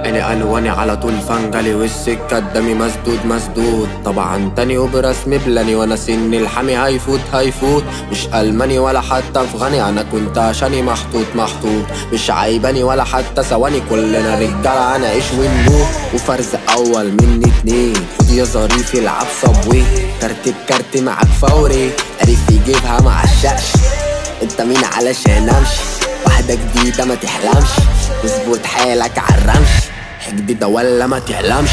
عيني ألواني على طول فنجلي والسكة قدامي مسدود مسدود. طبعا تاني وبرسم بلاني وانا سن الحمي هيفوت مش ألماني ولا حتى أفغاني، أنا كنت عشاني محطوط مش عيباني ولا حتى ثواني. كلنا رجالة هنعيش ونموت وفرز أول مني اتنين. خد يا ظريف العب صبوي كارت معاك فوري، عرف يجيبها مع الشقش. انت مين علشان امشي واحدة جديدة ما تحلمش، اظبط حالك عالرمش جديدة ولا ما تعلمش.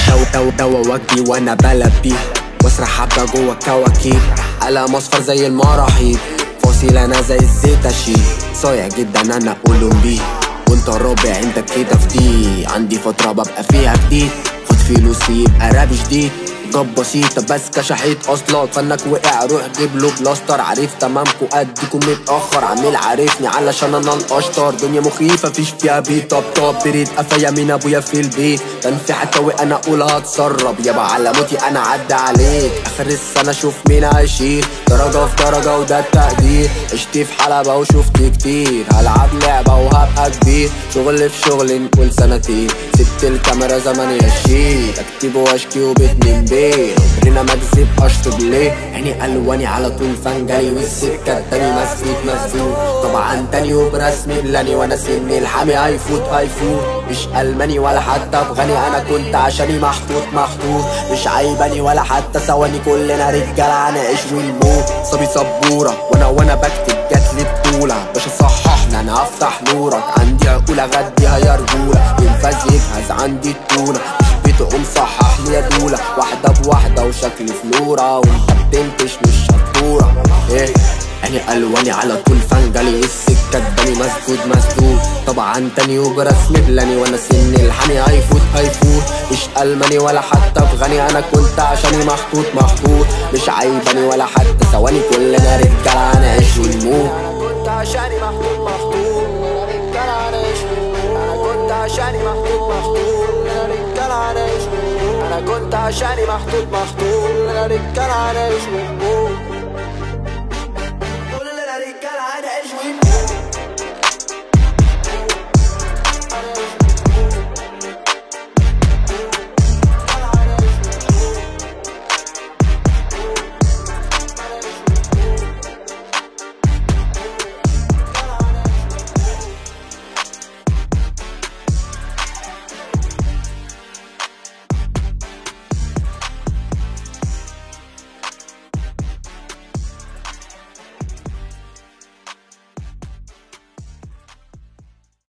دوا وجدي وانا بلبي واسرح حبة جوا الكواكب، قلم اصفر زي المراحيض فاصل انا زي الزيت اشيل. صايع جدا انا اولمبي وانت الرابع انت كده في دي. عندي فترة ببقى فيها جديد، خد فلوسي يبقى راب جديد. جاب بسيطة بس كشحيت اصلا، فنك وقع روح جيب له بلاستر. عارف تمامكو قدكم متأخر، عميل عارفني علشان انا الاشطر. دنيا مخيفة فيش فيها بيت طب بريد قفايا من ابويا في البيت. كان في حكاوي انا اقول هتسرب يابا على موتي انا عدى عليك. اخر السنة شوف مين هيشيل درجة في درجة وده التقدير. عشت في حلبة وشفت كتير، هلعب لعبة وهبقى كبير. شغل في شغل نقول سنتين، سبت الكاميرا زمان يشيل. اكتب واشكي وبيت من بيت عمرنا ما اكذب اشطب ليه. عيني الواني على طول فنجلي والسكه قدامي مسدود. طبعا تاني وبرسم بلاني وانا سن الحامي هيفوت مش الماني ولا حتى افغاني، انا كنت عشاني محطوط مش عيباني ولا حتى ثواني. كلنا رجاله هنعيش ونموت. صبي سبوره وانا بكتب جاتلي بطوله باشا صححنا انا هفتح نورك. عندي عقوله غديها يا رجوله ينفذ يجهز عندي التونه. تقوم صحح لي يا دولة واحدة بواحدة وشكلي فلورة وانت بتنتش مش شطورة. ايه عيني ألواني على طول فنجلي والسكة قدامي مسدود. طبعا تاني وبرسم بلاني وانا سن الحمي هيفوت مش ألماني ولا حتى أفغاني، أنا كنت عشاني محطوط مش عيباني ولا حتى ثواني. كلنا رجالة هنعيش ونموت. أنا كنت عشاني محطوط رجالة هنعيش ونموت. أنا كنت عشاني محطوط أنا كنت عشاني محطوط أنا رجالة هنعيش ونموت.